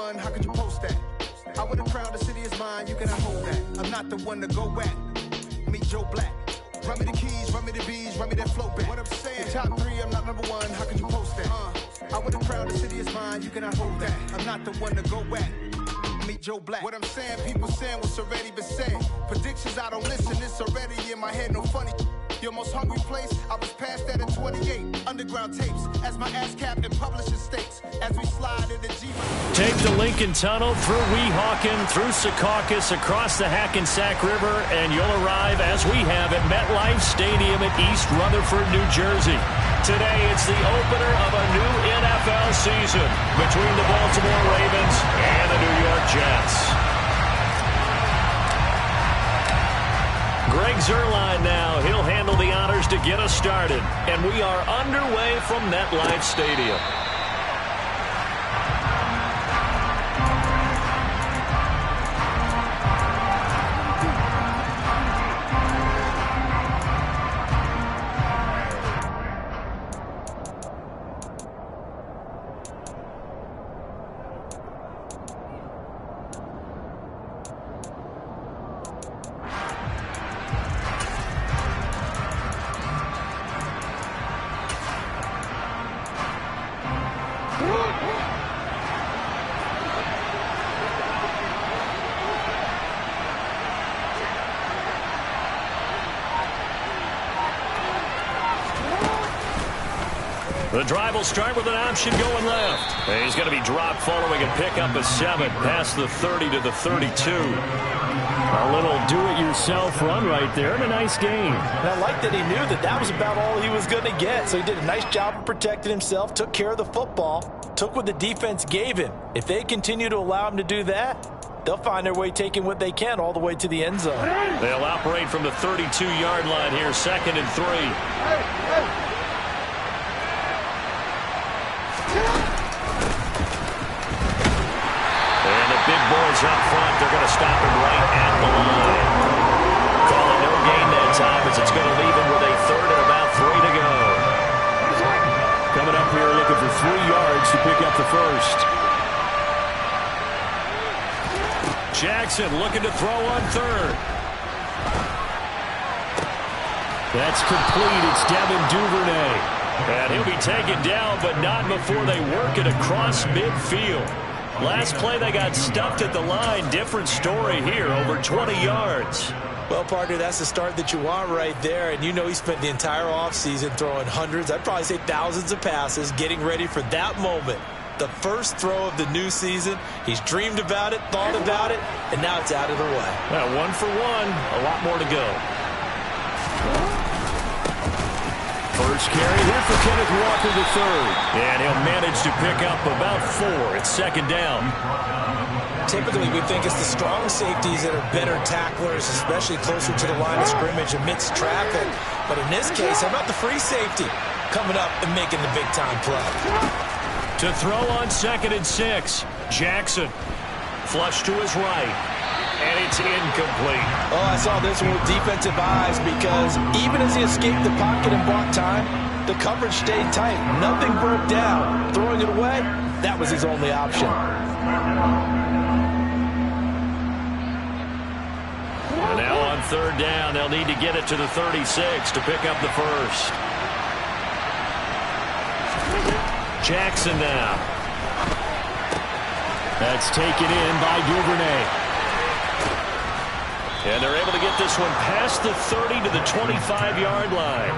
one, how could you post that? I would have crowned the city is mine, you cannot hold that. I'm not the one to go at. Meet Joe Black. Run me the keys, run me the bees, run me that flow back. What I'm saying, the top 3, I'm not number 1, how could you post that? I would have crowned the city is mine, you cannot hold that. I'm not the one to go at. Meet Joe Black. What I'm saying, people saying what's already been said. Predictions, I don't listen, it's already in my head, no funny. Your most hungry place, I was past that at 28. Underground tapes, as my ass cap in publishing states. As we slide into G. Take the Lincoln Tunnel through Weehawken, through Secaucus, across the Hackensack River, and you'll arrive, as we have, at MetLife Stadium in East Rutherford, New Jersey. Today, it's the opener of a new NFL season between the Baltimore Ravens and the New York Jets. Greg Zuerlein now. He'll handle the honors to get us started. And we are underway from MetLife Stadium. The drive will start with an option going left. He's going to be dropped following a pickup of 7 past the 30 to the 32. A little do-it-yourself run right there and a nice gain. And I like that he knew that that was about all he was going to get. So he did a nice job of protecting himself, took care of the football, took what the defense gave him. If they continue to allow him to do that, they'll find their way taking what they can all the way to the end zone. They'll operate from the 32-yard line here, 2nd and 3. Big boys up front. They're going to stop him right at the line. Calling no gain that time as it's going to leave him with a 3rd and about 3 to go. Coming up here looking for 3 yards to pick up the first. Jackson looking to throw on 3rd. That's complete. It's Devin Duvernay. And he'll be taken down, but not before they work it across midfield. Last play, they got stuffed at the line. Different story here, over 20 yards. Well, partner, that's the start that you want right there. And you know he spent the entire offseason throwing hundreds, I'd probably say thousands of passes, getting ready for that moment. The first throw of the new season. He's dreamed about it, thought about it, and now it's out of the way. Well, 1 for 1, a lot more to go. First carry here for Kenneth Walker III. And he'll manage to pick up about 4. It's 2nd down. Typically, we think it's the strong safeties that are better tacklers, especially closer to the line of scrimmage amidst traffic. But in this case, how about the free safety coming up and making the big-time play? To throw on 2nd and 6. Jackson. Flush to his right. And it's incomplete. Oh, I saw this one with defensive eyes because even as he escaped the pocket and bought time, the coverage stayed tight. Nothing broke down. Throwing it away, that was his only option. And now on 3rd down, they'll need to get it to the 36 to pick up the first. Jackson now. That's taken in by Duvernay. And they're able to get this one past the 30 to the 25-yard line.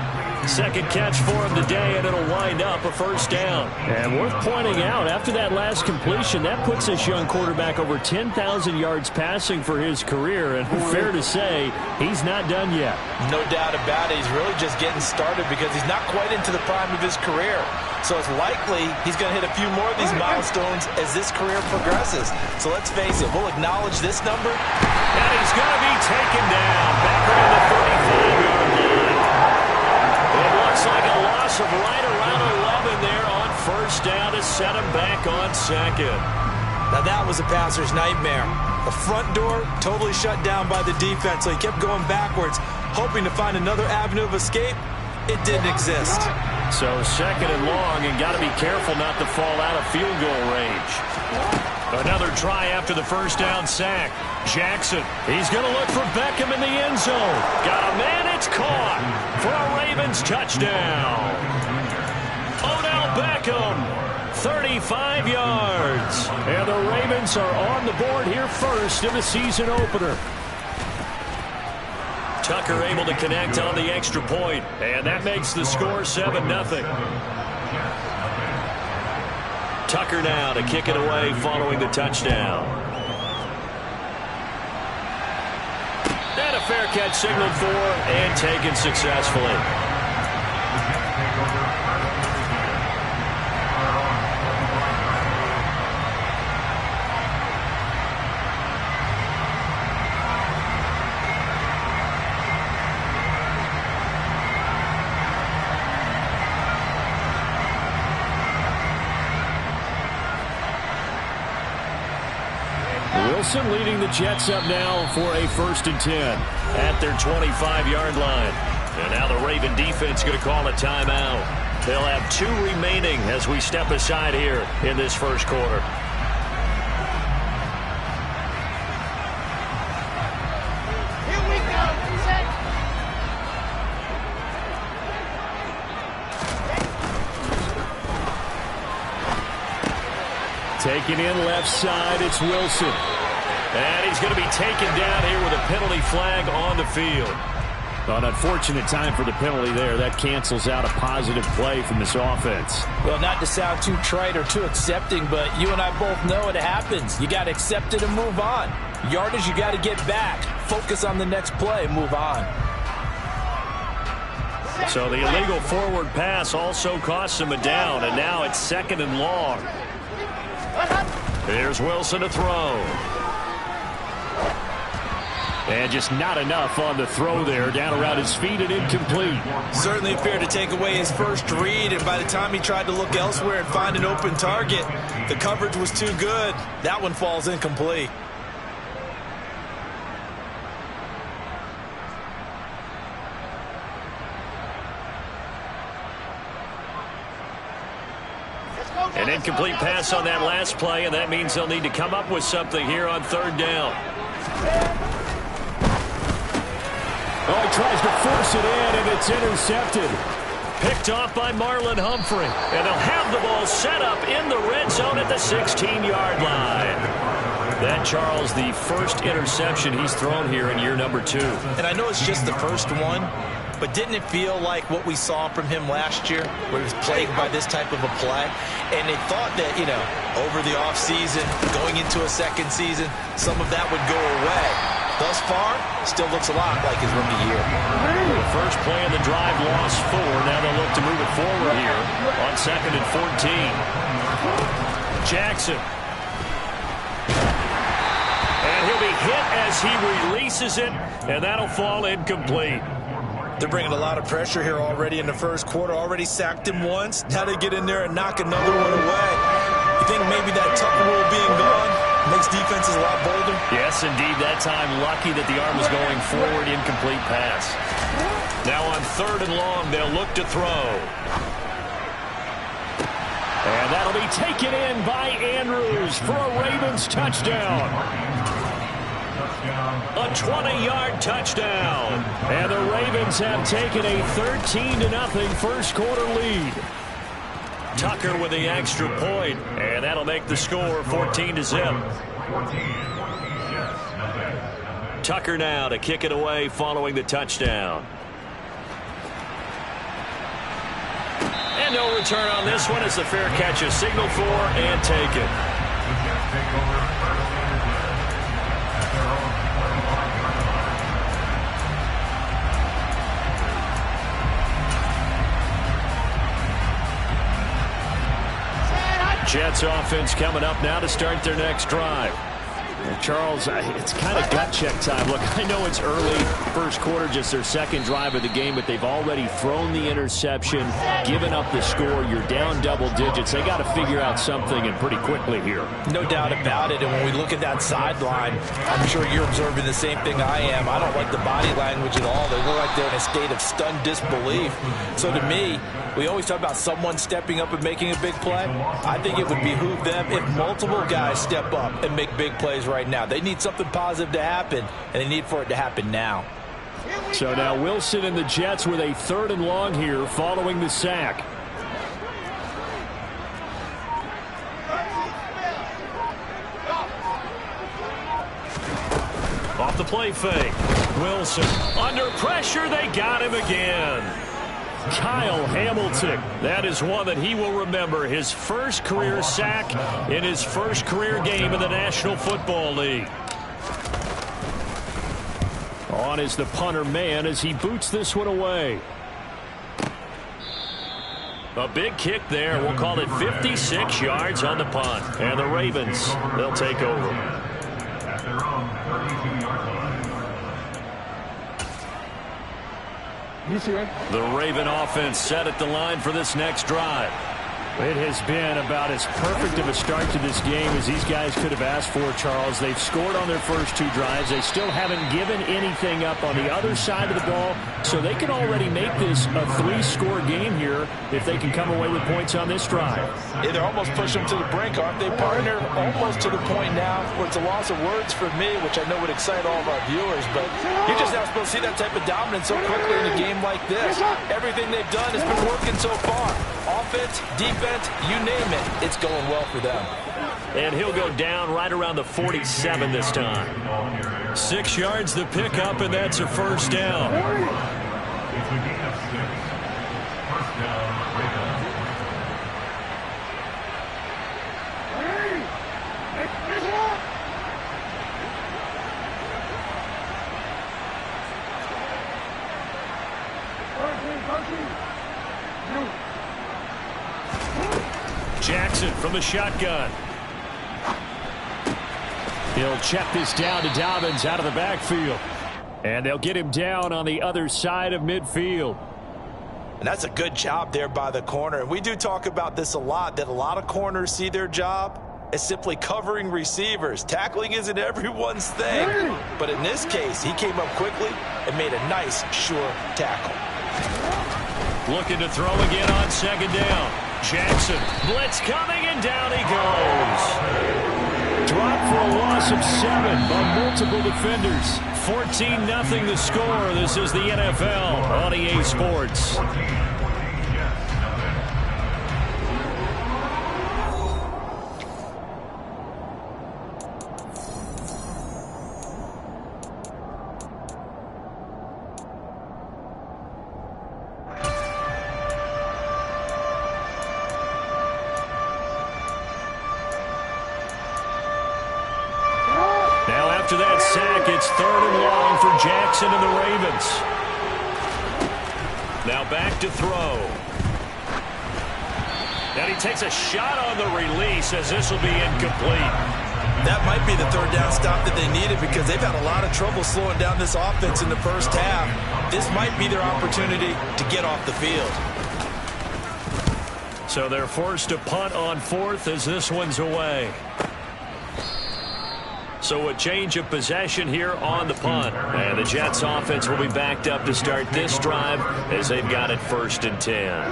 2nd catch for him today, and it'll wind up a 1st down. And worth pointing out, after that last completion, that puts this young quarterback over 10,000 yards passing for his career. And fair to say, he's not done yet. No doubt about it. He's really just getting started because he's not quite into the prime of his career. So it's likely he's going to hit a few more of these milestones as this career progresses. So let's face it, we'll acknowledge this number. And he's going to be taken down back around the 35-yard line. It looks like a loss of right around 11 there on 1st down to set him back on 2nd. Now that was a passer's nightmare. The front door totally shut down by the defense, so he kept going backwards, hoping to find another avenue of escape. It didn't exist. So 2nd and long, and got to be careful not to fall out of field goal range. Another try after the first down sack. Jackson, he's going to look for Beckham in the end zone. Got a man, it's caught for a Ravens touchdown. Odell Beckham, 35 yards. And the Ravens are on the board here first in the season opener. Tucker able to connect on the extra point, and that makes the score 7-0. Tucker now to kick it away following the touchdown. And a fair catch signaled for and taken successfully. Wilson leading the Jets up now for a 1st and 10 at their 25-yard line. And now the Raven defense going to call a timeout. They'll have 2 remaining as we step aside here in this first quarter. Here we go. Set. Taking in left side, it's Wilson. And he's going to be taken down here with a penalty flag on the field. An unfortunate time for the penalty there. That cancels out a positive play from this offense. Well, not to sound too trite or too accepting, but you and I both know it happens. You got to accept it and move on. Yardage, you got to get back. Focus on the next play, move on. So the illegal forward pass also costs him a down, and now it's 2nd and long. Here's Wilson to throw. And just not enough on the throw there. Down around his feet and incomplete. Certainly fair to take away his first read, and by the time he tried to look elsewhere and find an open target, the coverage was too good. That one falls incomplete. An incomplete pass on that last play, and that means they'll need to come up with something here on 3rd down. Oh, he tries to force it in, and it's intercepted. Picked off by Marlon Humphrey. And they'll have the ball set up in the red zone at the 16-yard line. That, Charles, the first interception he's thrown here in year number 2. And I know it's just the first one, but didn't it feel like what we saw from him last year, where he was plagued by this type of a play? And they thought that, you know, over the offseason, going into a second season, some of that would go away. Thus far, still looks a lot like his rookie year. The first play of the drive lost 4. Now they'll look to move it forward here on 2nd and 14. Jackson. And he'll be hit as he releases it, and that'll fall incomplete. They're bringing a lot of pressure here already in the first quarter. Already sacked him once. Now they get in there and knock another one away. You think maybe that Tucker rule being gone makes defenses a lot bolder? Yes, indeed. That time, lucky that the arm was going forward. Incomplete pass. Now on 3rd and long, they'll look to throw. And that'll be taken in by Andrews for a Ravens touchdown. A 20-yard touchdown. And the Ravens have taken a 13-0 first quarter lead. Tucker with the extra point, and that'll make the score 14-0. Tucker now to kick it away following the touchdown. And no return on this one as the fair catch is signaled for and taken. Jets offense coming up now to start their next drive. Charles, it's kind of gut check time. Look, I know it's early, first quarter, just their second drive of the game, but they've already thrown the interception, given up the score. You're down double digits. They got to figure out something, and pretty quickly here. No doubt about it, and when we look at that sideline, I'm sure you're observing the same thing I am. I don't like the body language at all. They look like they're in a state of stunned disbelief. So to me, we always talk about someone stepping up and making a big play. I think it would behoove them if multiple guys step up and make big plays right now. They need something positive to happen, and they need for it to happen now. So now Wilson and the Jets with a 3rd and long here following the sack. Off the play fake. Wilson under pressure. They got him again. Kyle Hamilton. That is one that he will remember. His first career sack in his first career game in the National Football League. On is the punter man as he boots this one away. A big kick there. We'll call it 56 yards on the punt. And the Ravens, they'll take over. The Raven offense set at the line for this next drive. It has been about as perfect of a start to this game as these guys could have asked for, Charles. They've scored on their first 2 drives. They still haven't given anything up on the other side of the ball, so they can already make this a 3-score game here if they can come away with points on this drive. Yeah, they're almost pushing them to the brink, aren't they, partner? Almost to the point now where it's a loss of words for me, which I know would excite all of our viewers, but you're just not supposed to see that type of dominance so quickly in a game like this. Everything they've done has been working so far. Offense, defense, you name it, it's going well for them. And he'll go down right around the 47 this time. 6 yards the pickup, and that's a first down. Jackson from the shotgun. He'll check this down to Dobbins out of the backfield. And they'll get him down on the other side of midfield. And that's a good job there by the corner. And we do talk about this a lot, that a lot of corners see their job as simply covering receivers. Tackling isn't everyone's thing. But in this case, he came up quickly and made a nice, sure tackle. Looking to throw again on 2nd down. Jackson, blitz coming, and down he goes. Dropped for a loss of 7 by multiple defenders. 14-0 the score. This is the NFL on EA Sports. After that sack, it's 3rd and long for Jackson and the Ravens. Now back to throw. And he takes a shot on the release as this will be incomplete. That might be the 3rd down stop that they needed because they've had a lot of trouble slowing down this offense in the first half. This might be their opportunity to get off the field. So they're forced to punt on 4th as this one's away. So a change of possession here on the punt. And the Jets offense will be backed up to start this drive as they've got it 1st and 10.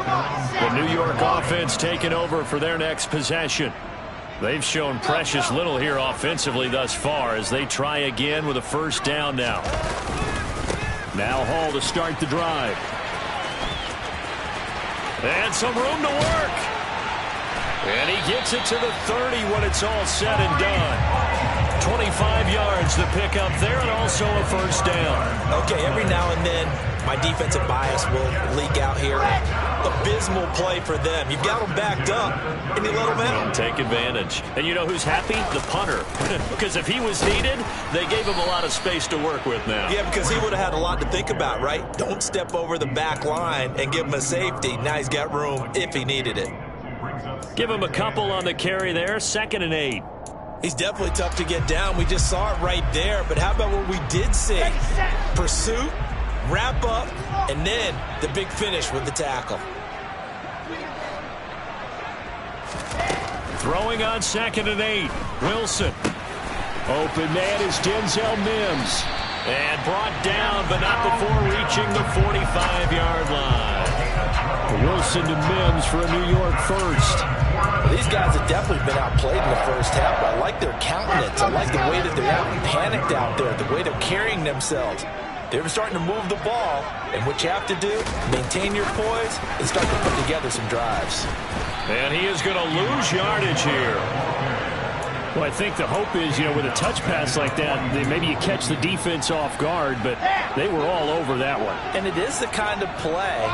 The New York offense taking over for their next possession. They've shown precious little here offensively thus far as they try again with a 1st down now. Now Hall to start the drive. And some room to work. And he gets it to the 30 when it's all said and done. 25 yards the pickup there, and also a 1st down. Okay, every now and then my defensive bias will leak out here. Abysmal play for them. You've got them backed up, and you let them out. Take advantage. And you know who's happy? The punter. Because if he was needed, they gave him a lot of space to work with now. Yeah, because he would have had a lot to think about, right? Don't step over the back line and give him a safety. Now he's got room if he needed it. Give him a couple on the carry there. 2nd and 8. He's definitely tough to get down. We just saw it right there. But how about what we did see? Pursuit, wrap up, and then the big finish with the tackle. Throwing on 2nd and 8. Wilson. Open man is Denzel Mims. And brought down, but not before reaching the 45-yard line. Wilson to Mims for a New York first. Well, these guys have definitely been outplayed in the first half, but I like their countenance. I like the way that they're out and panicked out there, the way they're carrying themselves. They're starting to move the ball, and what you have to do, maintain your poise and start to put together some drives. And he is going to lose yardage here. Well, I think the hope is, with a touch pass like that, maybe you catch the defense off guard, but they were all over that one. And it is the kind of play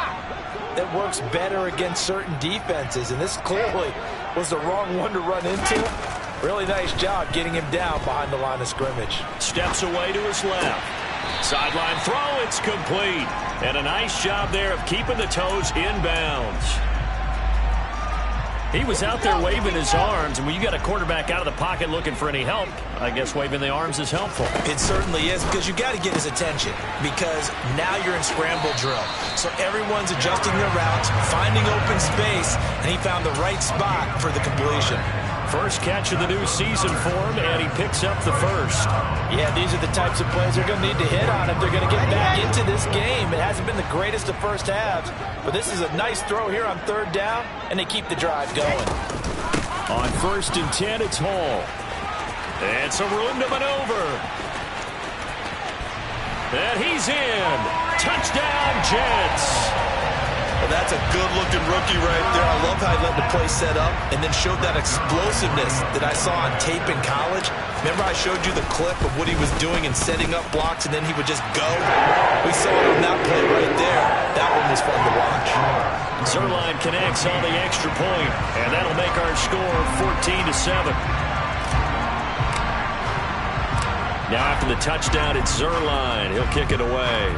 that works better against certain defenses, and this clearly was the wrong one to run into. Really nice job getting him down behind the line of scrimmage. Steps away to his left. Sideline throw, it's complete. And a nice job there of keeping the toes inbounds. He was out there waving his arms, and when you got a quarterback out of the pocket looking for any help, I guess waving the arms is helpful. It certainly is, because you got to get his attention, because now you're in scramble drill. So everyone's adjusting their routes, finding open space, and he found the right spot for the completion. First catch of the new season for him, and he picks up the first. Yeah, these are the types of plays they're going to need to hit on if they're going to get back into this game. It hasn't been the greatest of first halves, but this is a nice throw here on 3rd down, and they keep the drive going. On 1st and 10, it's Hall. And some room to maneuver. And he's in. Touchdown, Jets. Well, that's a good-looking rookie right there. I love how he let the play set up and then showed that explosiveness that I saw on tape in college. Remember I showed you the clip of what he was doing and setting up blocks, and then he would just go? We saw it on that play right there. That one was fun to watch. Zuerlein connects on the extra point, and that'll make our score 14-7. Now after the touchdown, it's Zuerlein. He'll kick it away.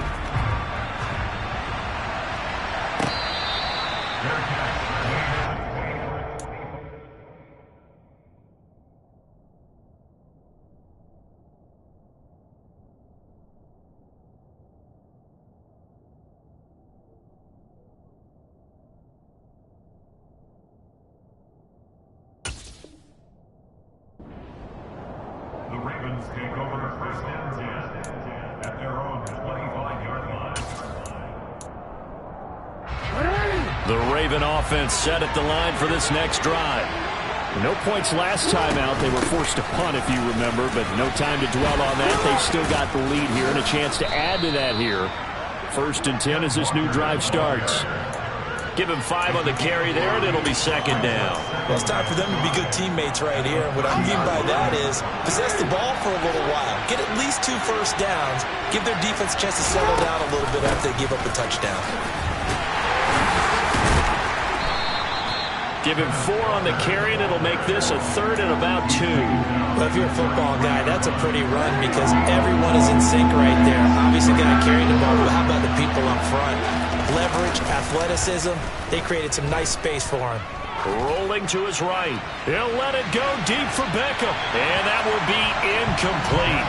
The Ravens take over 1st and 10 at their own 25-yard line. The Raven offense set at the line for this next drive. No points last time out. They were forced to punt, if you remember, but no time to dwell on that. They've still got the lead here and a chance to add to that here. 1st and 10 as this new drive starts. Give him 5 on the carry there, and it'll be 2nd down. Well, it's time for them to be good teammates right here. What I mean by that is possess the ball for a little while. Get at least 2 first downs. Give their defense a chance to settle down a little bit after they give up a touchdown. Give him 4 on the carry, and it'll make this a 3rd and about 2. Well, if you're a football guy, that's a pretty run because everyone is in sync right there. Obviously, got to carry the ball, but how about the people up front? Leverage, athleticism, they created some nice space for him. Rolling to his right. He'll let it go deep for Beckham. And that will be incomplete.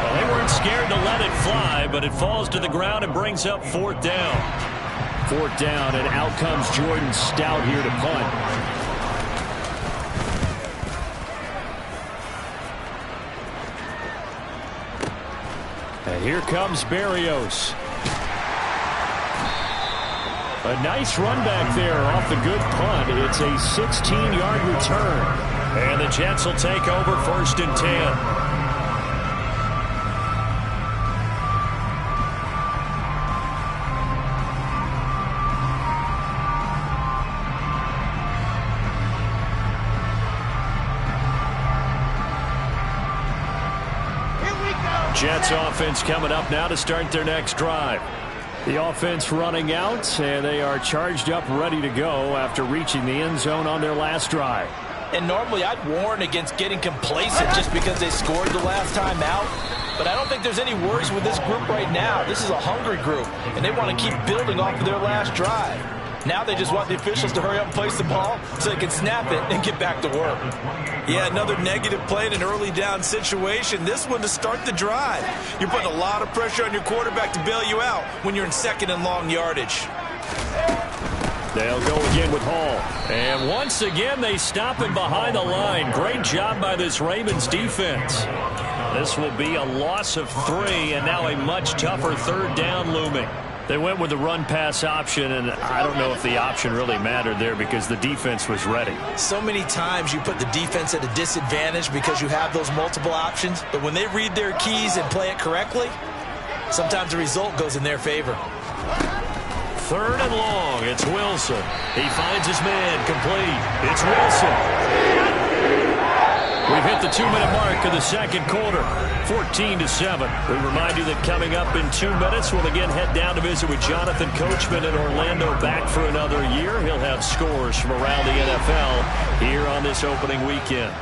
Well, they weren't scared to let it fly, but it falls to the ground and brings up 4th down. 4th down, and out comes Jordan Stout here to punt. And here comes Berrios. A nice run back there off the good punt. It's a 16-yard return. And the Jets will take over 1st and 10. Jets offense coming up now to start their next drive. The offense running out, and they are charged up, ready to go after reaching the end zone on their last drive. And normally I'd warn against getting complacent just because they scored the last time out. But I don't think there's any worries with this group right now. This is a hungry group, and they want to keep building off of their last drive. Now they just want the officials to hurry up and place the ball so they can snap it and get back to work. Yeah, another negative play in an early down situation. This one to start the drive. You're putting a lot of pressure on your quarterback to bail you out when you're in second and long yardage. They'll go again with Hall. And once again, they stop him behind the line. Great job by this Ravens defense. This will be a loss of 3, and now a much tougher third down looming. They went with the run-pass option, and I don't know if the option really mattered there because the defense was ready. So many times you put the defense at a disadvantage because you have those multiple options, but when they read their keys and play it correctly, sometimes the result goes in their favor. 3rd and long. It's Wilson. He finds his man complete. It's Wilson. We've hit the 2-minute mark of the second quarter, 14-7. We remind you that coming up in 2 minutes, we'll again head down to visit with Jonathan Coachman in Orlando, back for another year. He'll have scores from around the NFL here on this opening weekend.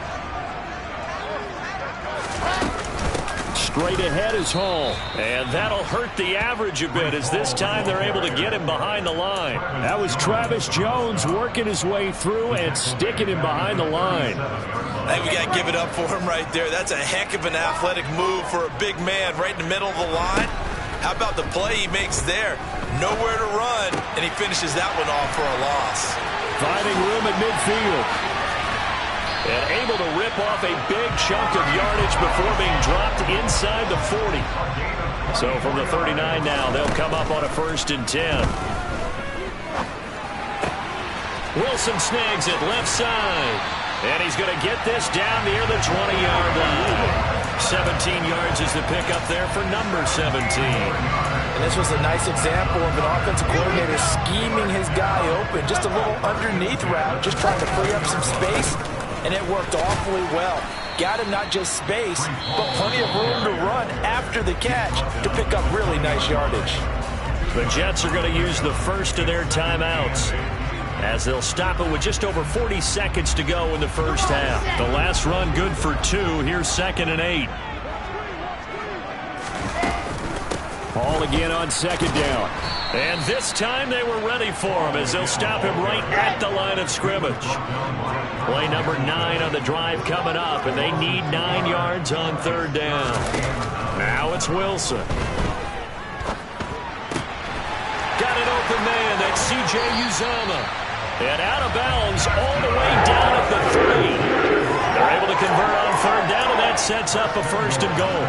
Straight ahead is Hall, and that'll hurt the average a bit as this time they're able to get him behind the line. That was Travis Jones working his way through and sticking him behind the line. Hey, we got to give it up for him right there. That's a heck of an athletic move for a big man right in the middle of the line. How about the play he makes there? Nowhere to run, and he finishes that one off for a loss. Finding room at midfield. And able to rip off a big chunk of yardage before being dropped inside the 40. So from the 39 now, they'll come up on a 1st and 10. Wilson snags it left side. And he's going to get this down near the 20-yard line. 17 yards is the pickup there for number 17. And this was a nice example of an offensive coordinator scheming his guy open. Just a little underneath route, just trying to free up some space. And it worked awfully well. Got him not just space, but plenty of room to run after the catch to pick up really nice yardage. The Jets are going to use the first of their timeouts as they'll stop it with just over 40 seconds to go in the first half. The last run good for 2. Here's 2nd and 8. Hall again on 2nd down. And this time they were ready for him as they'll stop him right at the line of scrimmage. Play number 9 on the drive coming up, and they need 9 yards on 3rd down. Now it's Wilson. Got an open man. That's C.J. Uzomah. And out of bounds all the way down at the 3. They're able to convert on 3rd down, and that sets up a 1st and goal.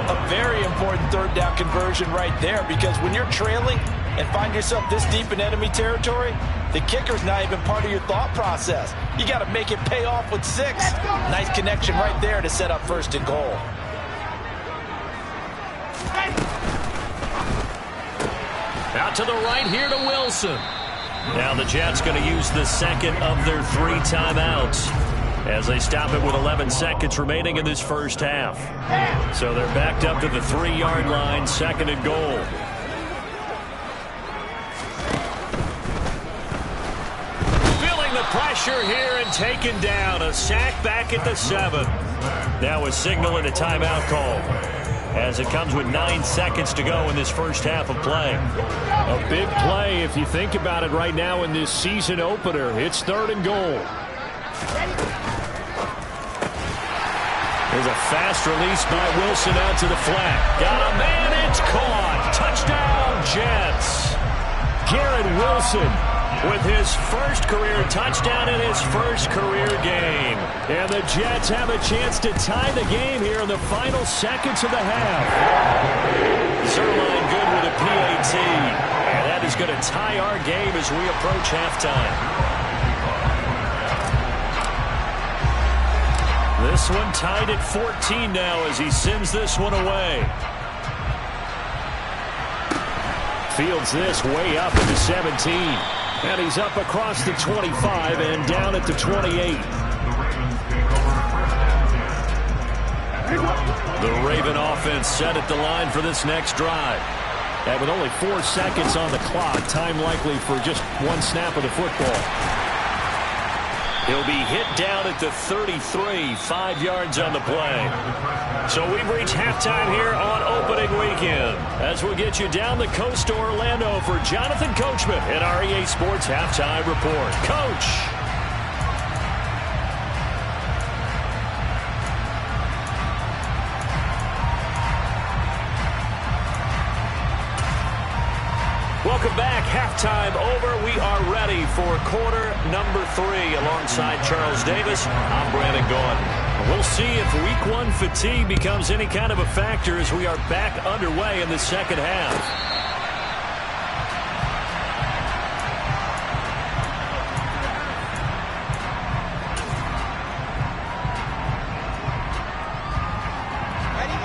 A very important 3rd down conversion right there, because when you're trailing and find yourself this deep in enemy territory, the kicker's not even part of your thought process. You got to make it pay off with 6. Nice connection right there to set up 1st and goal. Out to the right here to Wilson. Now the Jets going to use the second of their 3 timeouts as they stop it with 11 seconds remaining in this first half. So they're backed up to the 3-yard line, 2nd and goal. Feeling the pressure here and taken down. A sack back at the 7. Now a signal and a timeout call as it comes with 9 seconds to go in this first half of play. A big play if you think about it right now in this season opener. It's 3rd and goal. There's a fast release by Wilson out to the flat. Got a man, it's caught. Touchdown, Jets. Garrett Wilson with his first career touchdown in his first career game. And the Jets have a chance to tie the game here in the final seconds of the half. Zerline good with a PAT. And that is going to tie our game as we approach halftime. This one tied at 14 now as he sends this one away. Fields this way up at the 17. And he's up across the 25 and down at the 28. The Raven offense set at the line for this next drive. And with only 4 seconds on the clock, time likely for just 1 snap of the football. He'll be hit down at the 33, 5 yards on the play. So we've reached halftime here on opening weekend. As we'll get you down the coast to Orlando for Jonathan Coachman at our EA Sports Halftime Report. Coach. Welcome back. Halftime over. We are ready for quarter number 3 alongside Charles Davis. I'm Brandon Gaudin. We'll see if week 1 fatigue becomes any kind of a factor as we are back underway in the second half.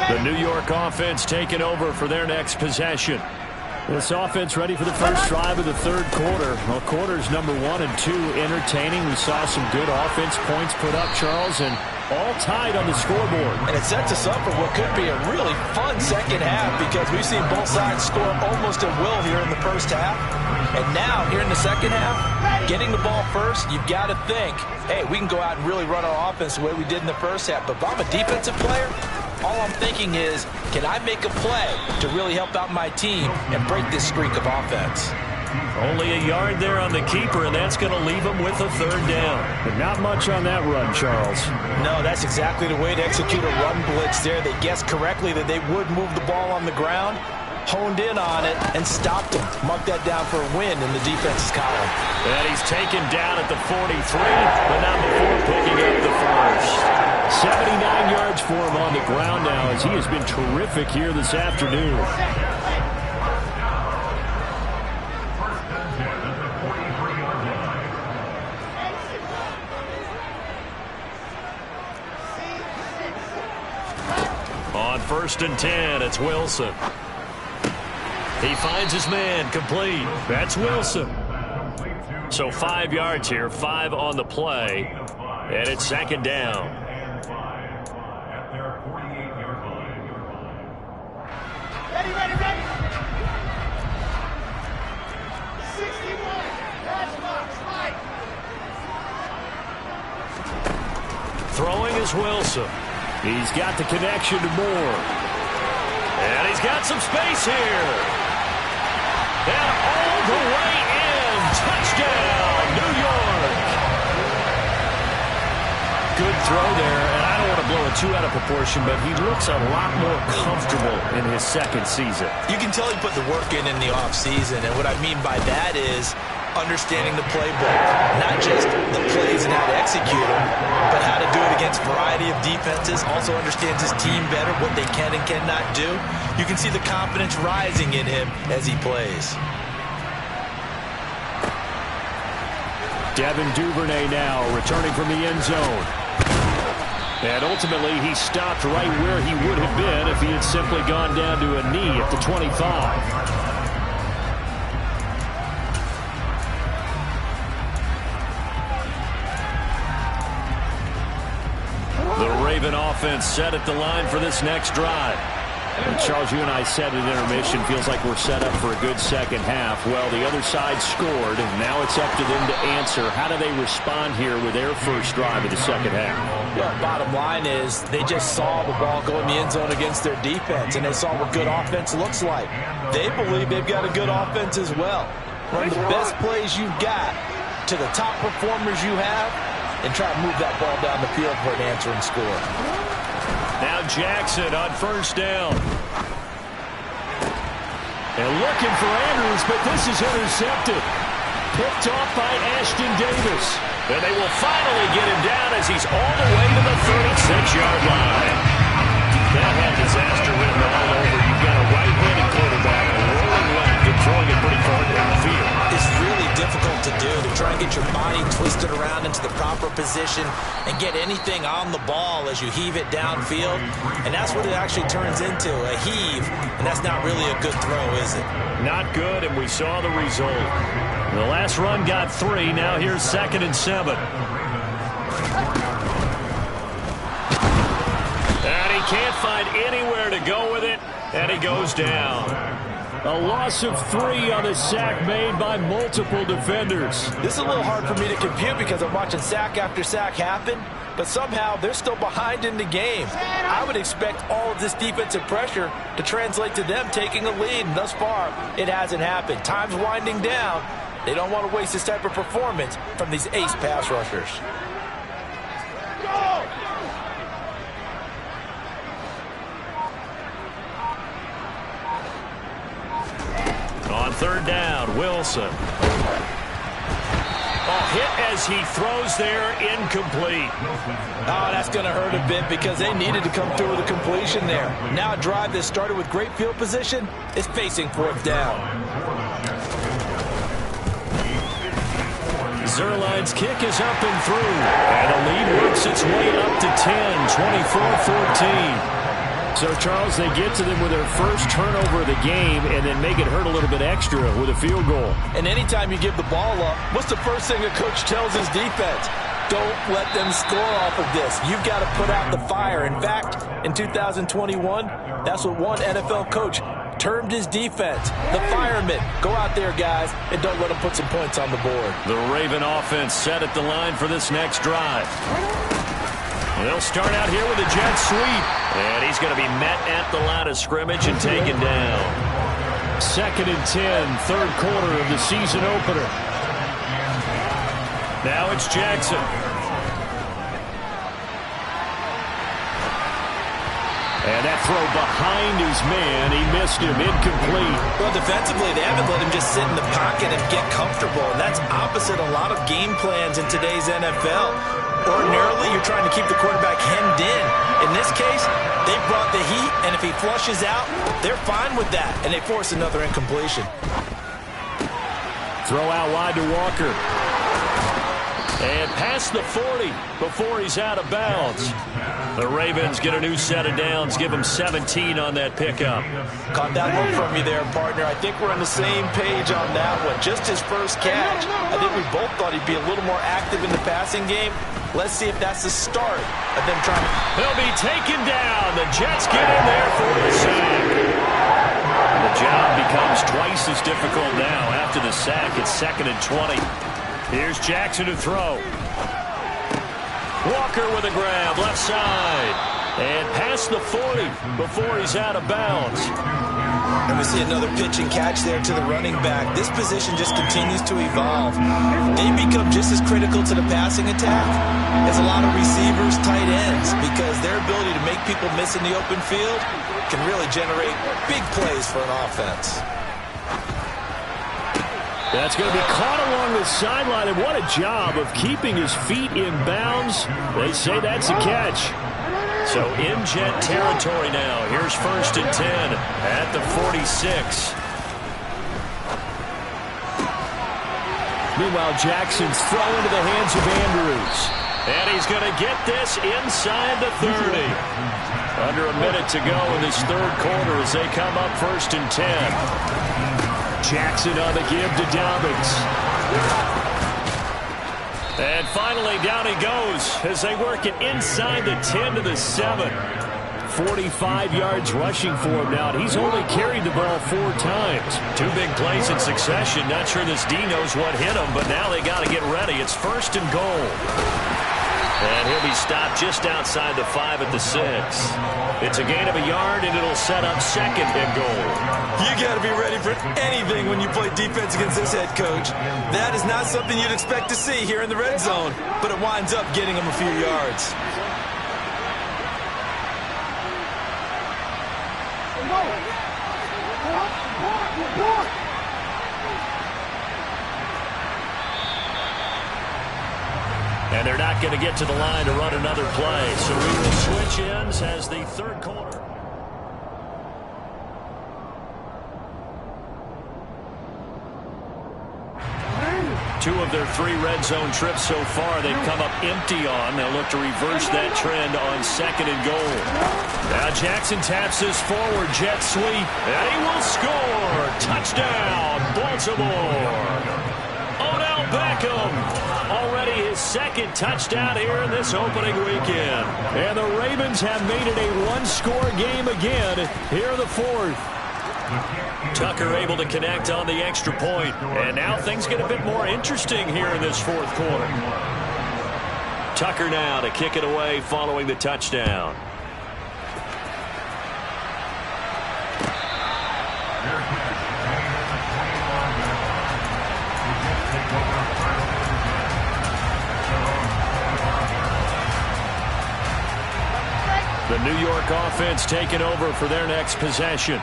The New York offense taking over for their next possession. This offense ready for the first drive of the third quarter. Well, quarters number 1 and 2 entertaining. We saw some good offense points put up, Charles, and all tied on the scoreboard. And it sets us up for what could be a really fun second half because we've seen both sides score almost at will here in the first half. And now, here in the second half, getting the ball first, you've got to think, hey, we can go out and really run our offense the way we did in the first half. But if I'm a defensive player, all I'm thinking is, can I make a play to really help out my team and break this streak of offense? Only a yard there on the keeper, and that's going to leave him with a third down. But not much on that run, Charles. No, that's exactly the way to execute a run blitz there. They guessed correctly that they would move the ball on the ground, honed in on it, and stopped him. Mark that down for a win in the defense's column. And he's taken down at the 43, but not before picking up the first. 79 yards for him on the ground now as he has been terrific here this afternoon. On 1st and 10, it's Wilson. He finds his man, complete. That's Wilson. So 5 yards here, 5 on the play, and it's second down. Ready, ready, ready. 61. Pass box, right. Throwing is Wilson. He's got the connection to Moore. And he's got some space here. And all the way in. Touchdown, New York. Good throw there, and I don't want to blow it too out of proportion, but he looks a lot more comfortable in his second season. You can tell he put the work in the offseason, and what I mean by that is understanding the playbook, not just the plays and how to execute them, but how to do it against a variety of defenses, also understands his team better, what they can and cannot do. You can see the confidence rising in him as he plays. Devin Duvernay now returning from the end zone. And ultimately, he stopped right where he would have been if he had simply gone down to a knee at the 25. The Raven offense set at the line for this next drive. And Charles, you and I said at intermission, feels like we're set up for a good second half. Well, the other side scored, and now it's up to them to answer. How do they respond here with their first drive of the second half? Well, bottom line is they just saw the ball go in the end zone against their defense, and they saw what good offense looks like. They believe they've got a good offense as well. Run the best plays you've got to the top performers you have, and try to move that ball down the field for an answering score. Now Jackson on first down. And looking for Andrews, but this is intercepted. Picked off by Ashton Davis. And they will finally get him down as he's all the way to the 36-yard line. That had disaster written all over. You've got a right-handed quarterback rolling left and throwing it pretty far downfield. It's really difficult to do, to try and get your body twisted around into the proper position and get anything on the ball as you heave it downfield. And that's what it actually turns into, a heave. And that's not really a good throw, is it? Not good, and we saw the result. The last run got 3. Now here's 2nd and 7. And he can't find anywhere to go with it, and he goes down. A loss of 3 on the sack made by multiple defenders. This is a little hard for me to compute because I'm watching sack after sack happen, but somehow they're still behind in the game. I would expect all of this defensive pressure to translate to them taking a lead, and thus far, it hasn't happened. Time's winding down. They don't want to waste this type of performance from these ace pass rushers. On third down, Wilson. Hit as he throws there, incomplete. Oh, that's going to hurt a bit because they needed to come through with a completion there. Now a drive that started with great field position is facing fourth down. Zuerlein's kick is up and through. And the lead works its way up to 10, 24-14. So, Charles, they get to them with their first turnover of the game and then make it hurt a little bit extra with a field goal. And anytime you give the ball up, what's the first thing a coach tells his defense? Don't let them score off of this. You've got to put out the fire. In fact, in 2021, that's what one NFL coach termed his defense, the firemen. Go out there, guys, and don't let them put some points on the board. The Raven offense set at the line for this next drive. They'll start out here with a jet sweep. And he's going to be met at the line of scrimmage and taken down. 2nd and 10, third quarter of the season opener. Now it's Jackson. And that throw behind his man, he missed him, incomplete. Well, defensively, they haven't let him just sit in the pocket and get comfortable. And that's opposite a lot of game plans in today's NFL. Ordinarily, you're trying to keep the quarterback hemmed in. In this case, they brought the heat, and if he flushes out, they're fine with that, and they force another incompletion. Throw out wide to Walker. And past the 40 before he's out of bounds. The Ravens get a new set of downs, give him 17 on that pickup. Caught that look from you there, partner. I think we're on the same page on that one. Just his first catch. I think we both thought he'd be a little more active in the passing game. Let's see if that's the start of them trying to... He'll be taken down. The Jets get in there for the sack. The job becomes twice as difficult now after the sack. It's 2nd and 20. Here's Jackson to throw. Walker with a grab, left side. And past the 40 before he's out of bounds. And we see another pitch and catch there to the running back. This position just continues to evolve. They become just as critical to the passing attack as a lot of receivers, tight ends, because their ability to make people miss in the open field can really generate big plays for an offense. That's going to be caught along the sideline, and what a job of keeping his feet in bounds. They say that's a catch. So in Jet territory now. Here's 1st and 10 at the 46. Meanwhile, Jackson's throw into the hands of Andrews. And he's going to get this inside the 30. Under a minute to go in this third quarter as they come up 1st and 10. Jackson on the give to Dobbins. And finally, down he goes as they work it inside the 10 to the 7. 45 yards rushing for him now. He's only carried the ball 4 times. 2 big plays in succession. Not sure this D knows what hit him, but now they got to get ready. It's 1st and goal. And he'll be stopped just outside the 5 at the 6. It's a gain of a yard, and it'll set up 2nd and goal. You got to be ready for anything when you play defense against this head coach. That is not something you'd expect to see here in the red zone, but it winds up getting him a few yards. And they're not going to get to the line to run another play. So we will switch ends as the third quarter. Two of their 3 red zone trips so far they've come up empty on. They'll look to reverse that trend on 2nd and goal. Now Jackson taps this forward jet sweep, and he will score. Touchdown, Baltimore. Odell Beckham, already his 2nd touchdown here in this opening weekend. And the Ravens have made it a 1-score game again here in the 4th. Tucker able to connect on the extra point. And now things get a bit more interesting here in this fourth quarter. Tucker now to kick it away following the touchdown. The New York offense taking over for their next possession.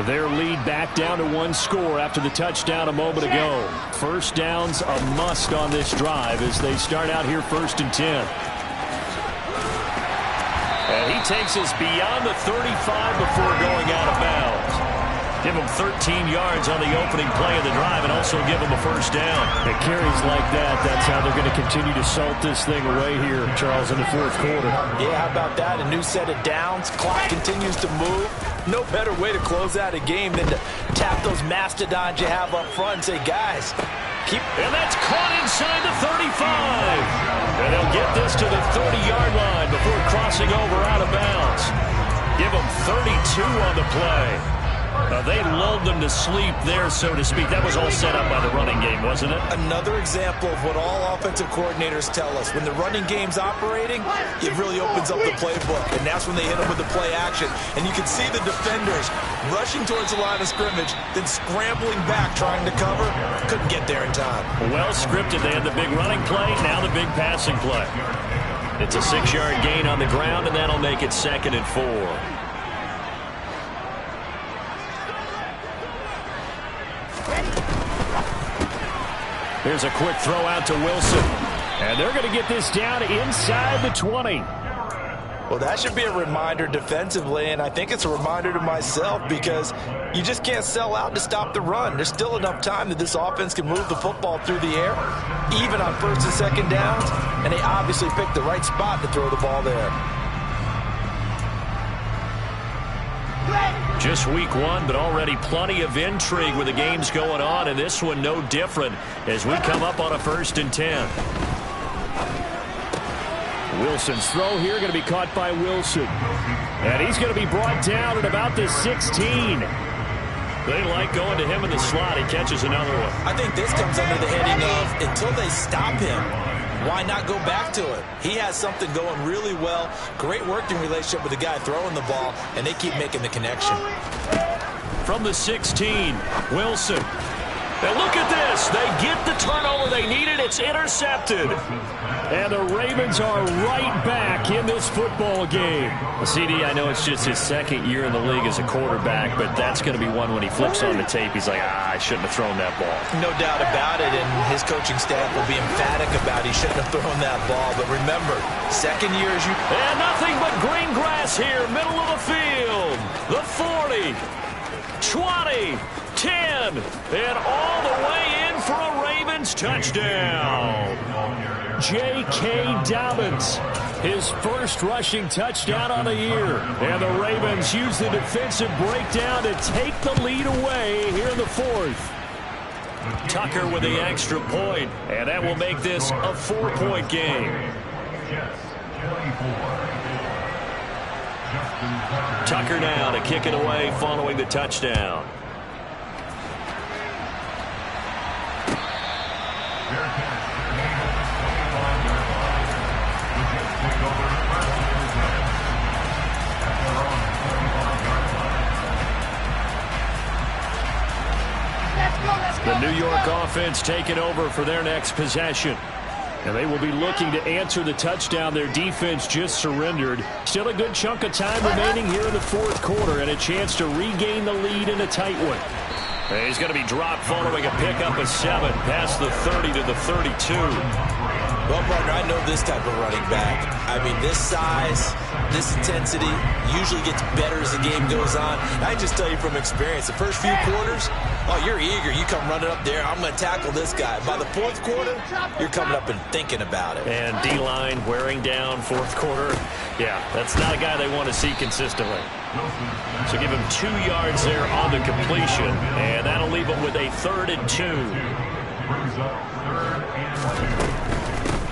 Their lead back down to one score after the touchdown a moment ago. First down's a must on this drive as they start out here 1st and 10. And he takes us beyond the 35 before going out of bounds. Give him 13 yards on the opening play of the drive and also give him a first down. At carries like that, that's how they're going to continue to salt this thing away here, Charles, in the fourth quarter. Yeah, how about that? A new set of downs. Clock continues to move. No better way to close out a game than to tap those mastodons you have up front and say, guys, keep... And that's caught inside the 35. And they'll get this to the 30-yard line before crossing over out of bounds. Give them 32 on the play. They lulled them to sleep there, so to speak. That was all set up by the running game, wasn't it? Another example of what all offensive coordinators tell us. When the running game's operating, it really opens up the playbook, and that's when they hit them with the play action. And you can see the defenders rushing towards the line of scrimmage, then scrambling back, trying to cover. Couldn't get there in time. Well scripted. They had the big running play, now the big passing play. It's a 6-yard gain on the ground, and that'll make it 2nd and 4. Here's a quick throw out to Wilson. And they're going to get this down inside the 20. Well, that should be a reminder defensively, and I think it's a reminder to myself because you just can't sell out to stop the run. There's still enough time that this offense can move the football through the air, even on 1st and 2nd downs, and they obviously picked the right spot to throw the ball there. Just week 1, but already plenty of intrigue with the games going on, and this one no different as we come up on a 1st and 10. Wilson's throw here going to be caught by Wilson. And he's going to be brought down at about the 16. They like going to him in the slot. He catches another one. I think this comes under the heading of until they stop him, why not go back to it? He has something going really well. Great working relationship with the guy throwing the ball, and they keep making the connection. From the 16, Wilson. And look at this. They get the turnover they needed. It's intercepted. And the Ravens are right back in this football game. CD, I know it's just his 2nd year in the league as a quarterback, but that's going to be one when he flips on the tape. He's like, I shouldn't have thrown that ball. No doubt about it, and his coaching staff will be emphatic about he shouldn't have thrown that ball. But remember, 2nd year as you... And nothing but green grass here, middle of the field. The 40, 20, 10, and all the way in for a Ravens touchdown. J.K. Dobbins, his first rushing touchdown on the year. And the Ravens use the defensive breakdown to take the lead away here in the 4th. Tucker with the extra point, and that will make this a 4-point game. Tucker now to kick it away following the touchdown. The New York offense taking over for their next possession. And they will be looking to answer the touchdown their defense just surrendered. Still a good chunk of time remaining here in the 4th quarter and a chance to regain the lead in a tight one. And he's going to be dropped following a pickup of 7 past the 30 to the 32. Well, partner, I know this type of running back. I mean, this size, this intensity usually gets better as the game goes on. I just tell you from experience, the first few quarters, oh, you're eager. You come running up there, I'm going to tackle this guy. By the 4th quarter, you're coming up and thinking about it. And D-line wearing down 4th quarter. Yeah, that's not a guy they want to see consistently. So give him 2 yards there on the completion, and that'll leave him with a 3rd and 2.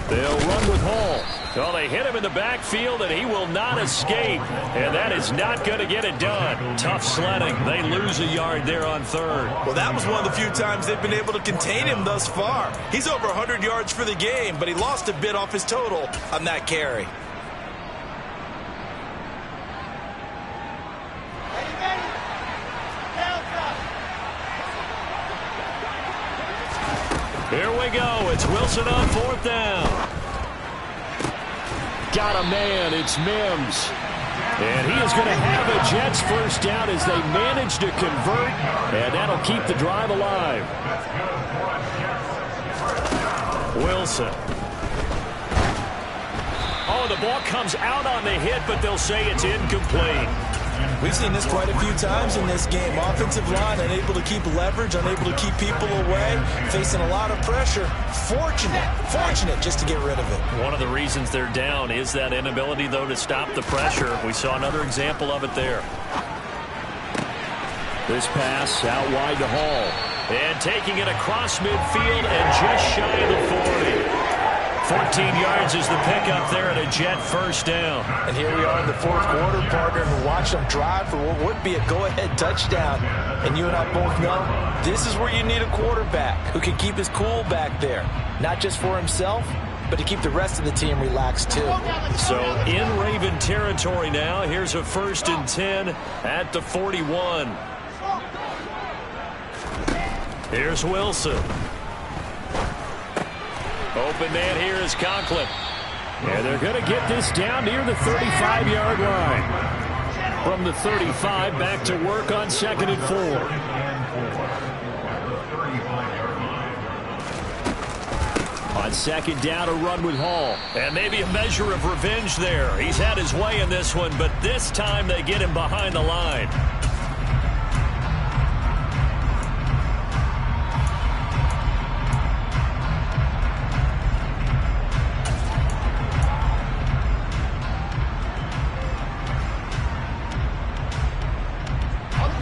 They'll run with Hall. Well, they hit him in the backfield, and he will not escape. And that is not going to get it done. Tough sledding. They lose a yard there on third. Well, that was one of the few times they've been able to contain him thus far. He's over 100 yards for the game, but he lost a bit off his total on that carry. Here we go. It's Wilson on fourth down. Got a man. It's Mims. And he is going to have a Jets first down as they manage to convert. And that'll keep the drive alive. Wilson. Oh, the ball comes out on the hit, but they'll say it's incomplete. We've seen this quite a few times in this game. Offensive line unable to keep leverage, unable to keep people away, facing a lot of pressure. Fortunate just to get rid of it. One of the reasons they're down is that inability, though, to stop the pressure. We saw another example of it there. This pass out wide to Hall. And taking it across midfield and just shy of the 40. 14 yards is the pickup there at a Jet first down. And here we are in the fourth quarter, partner, and we watch them drive for what would be a go-ahead touchdown. And you and I both know this is where you need a quarterback who can keep his cool back there. Not just for himself, but to keep the rest of the team relaxed too. So in Raven territory now, here's a 1st and 10 at the 41. Here's Wilson. Open man here is Conklin. And they're going to get this down near the 35-yard line. From the 35, back to work on 2nd and 4. On 2nd down, a run with Hall. And maybe a measure of revenge there. He's had his way in this one, but this time they get him behind the line.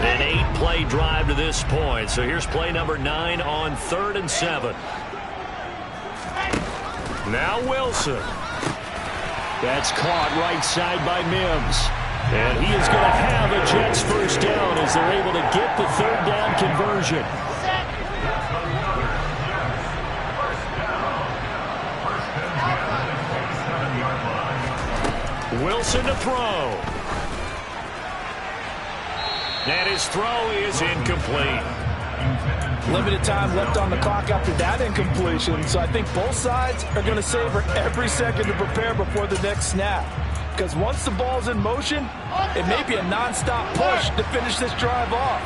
An 8-play drive to this point. So here's play number 9 on 3rd and 7. Now Wilson. That's caught right side by Mims. And he is going to have a Jets first down as they're able to get the 3rd down conversion. Wilson to throw. And his throw is incomplete. Limited time left on the clock after that incompletion, so I think both sides are going to savor every second to prepare before the next snap. Because once the ball's in motion, it may be a non-stop push to finish this drive off.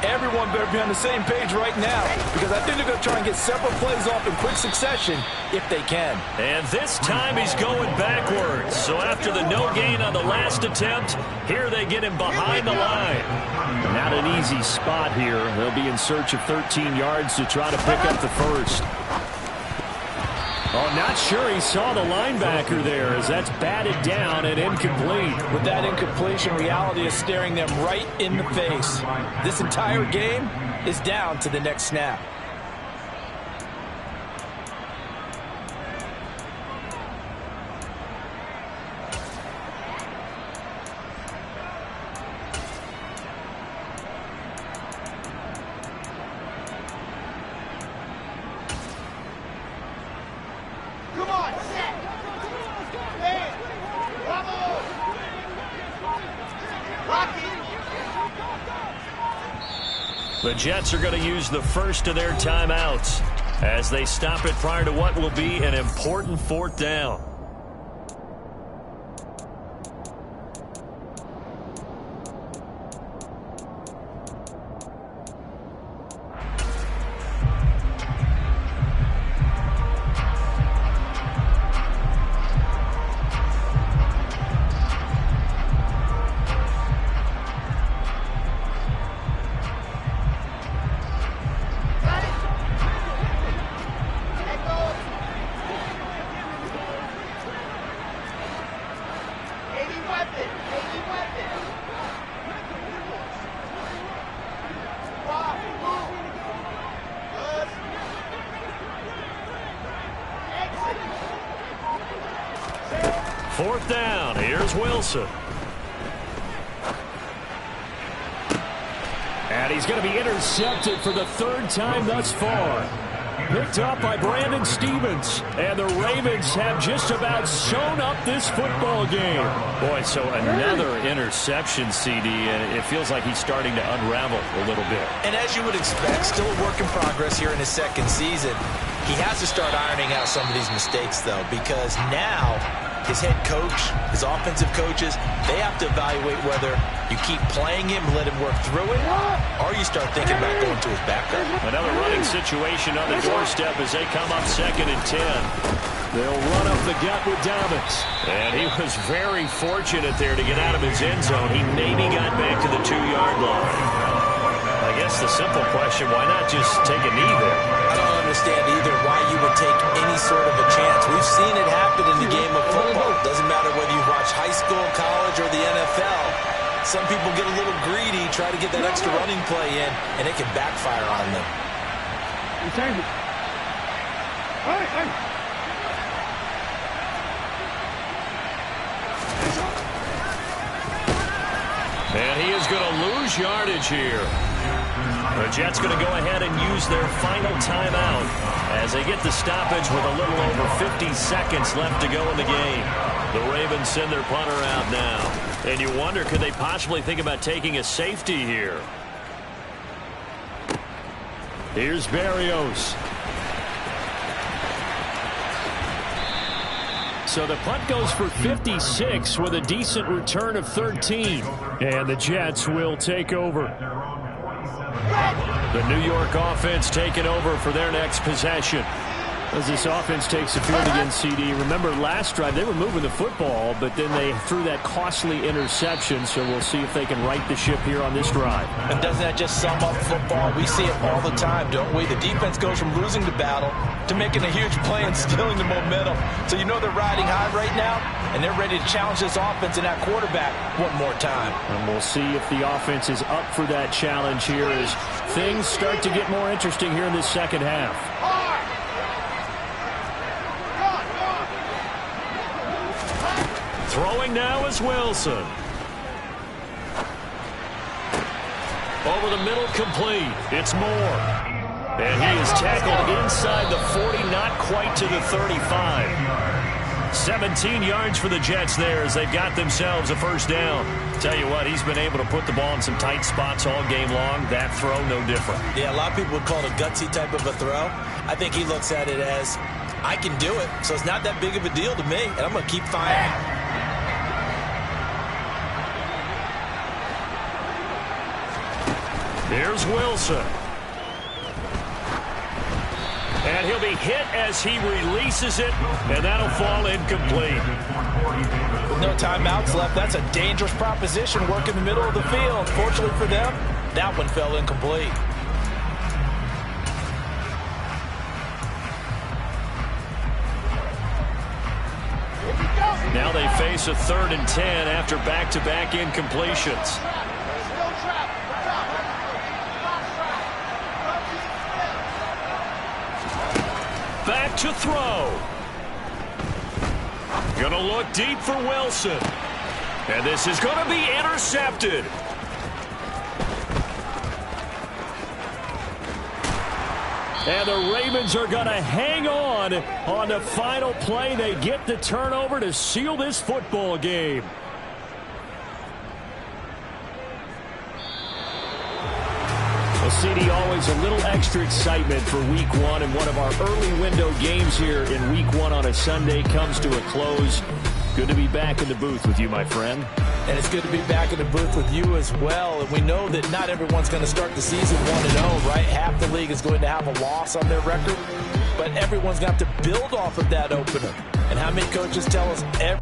Everyone better be on the same page right now, because I think they're going to try and get several plays off in quick succession if they can. And this time he's going backwards. So after the no gain on the last attempt, here they get him behind the line. Not an easy spot here. They'll be in search of 13 yards to try to pick up the first. Oh, not sure he saw the linebacker there as that's batted down and incomplete. With that incompletion, reality is staring them right in the face. This entire game is down to the next snap. The Jets are going to use the first of their timeouts as they stop it prior to what will be an important 4th down. 4th down. Here's Wilson. And he's going to be intercepted for the 3rd time thus far. Picked up by Brandon Stephens. And the Ravens have just about sewn up this football game. Boy, so another interception, CD, and it feels like he's starting to unravel a little bit. And as you would expect, still a work in progress here in his 2nd season. He has to start ironing out some of these mistakes, though, because now his head coach, his offensive coaches, they have to evaluate whether you keep playing him, let him work through it, or you start thinking about going to his backup. Another running situation on the doorstep as they come up 2nd and 10. They'll run up the gut with Dobbins. And he was very fortunate there to get out of his end zone. He maybe got back to the 2-yard line. I guess the simple question, why not just take a knee there? I don't understand either why you would take any sort of a chance. We've seen it happen in the game of football. It doesn't matter whether you watch high school, college, or the NFL. Some people get a little greedy, try to get that extra running play in, and it can backfire on them. And he is going to lose yardage here. The Jets going to go ahead and use their final timeout as they get the stoppage with a little over 50 seconds left to go in the game. The Ravens send their punter out now. And you wonder, could they possibly think about taking a safety here? Here's Berrios. So the punt goes for 56 with a decent return of 13. And the Jets will take over. The New York offense taking over for their next possession. As this offense takes the field against CD. Remember last drive they were moving the football, but then they threw that costly interception. So we'll see if they can right the ship here on this drive. And doesn't that just sum up football? We see it all the time, don't we? The defense goes from losing the battle to making a huge play and stealing the momentum. So you know they're riding high right now, and they're ready to challenge this offense and that quarterback one more time. And we'll see if the offense is up for that challenge here as things start to get more interesting here in this 2nd half. Throwing now is Wilson. Over the middle, complete. It's Moore. And he is tackled inside the 40, not quite to the 35. 17 yards for the Jets there as they've got themselves a 1st down. Tell you what, he's been able to put the ball in some tight spots all game long. That throw, no different. Yeah, a lot of people would call it a gutsy type of a throw. I think he looks at it as, I can do it, so it's not that big of a deal to me, and I'm going to keep firing. Here's Wilson. And he'll be hit as he releases it, and that'll fall incomplete. With no timeouts left, that's a dangerous proposition. Work in the middle of the field. Fortunately for them, that one fell incomplete. Now they face a 3rd and 10 after back-to-back incompletions. Back to throw. Gonna look deep for Wilson. And this is gonna be intercepted. And the Ravens are gonna hang on the final play. They get the turnover to seal this football game. Well, CD, always a little extra excitement for Week 1, and one of our early window games here in Week 1 on a Sunday comes to a close. Good to be back in the booth with you, my friend. And it's good to be back in the booth with you as well. And we know that not everyone's going to start the season 1-0, right? Half the league is going to have a loss on their record. But everyone's got to build off of that opener. And how many coaches tell us every...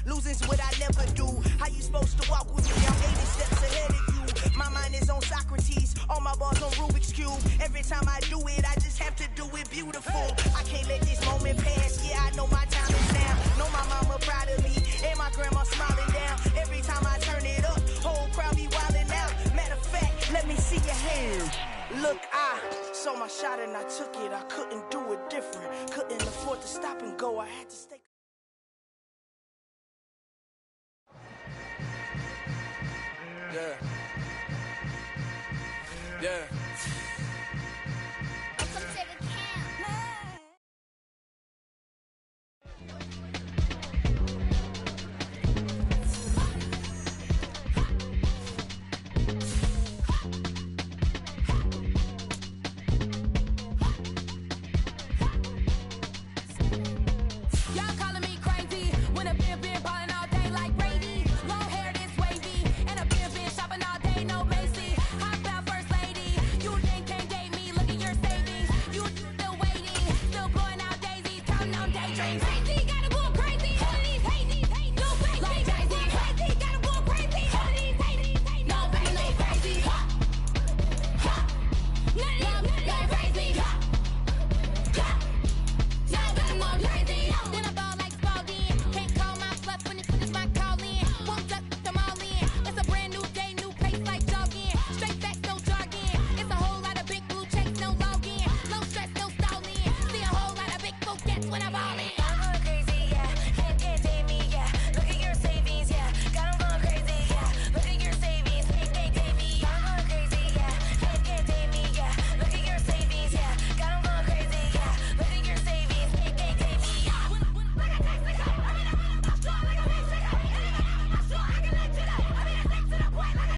Losing's what I never do. How you supposed to walk with me? I'm 80 steps ahead of you. My mind is on Socrates. All my balls on Rubik's Cube. Every time I do it, I just have to do it beautiful. I can't let this moment pass. Yeah, I know my time is now. Know my mama proud of me. And my grandma smiling. Look, I saw my shot and I took it. I couldn't do it different. Couldn't afford to stop and go. I had to stay. Yeah.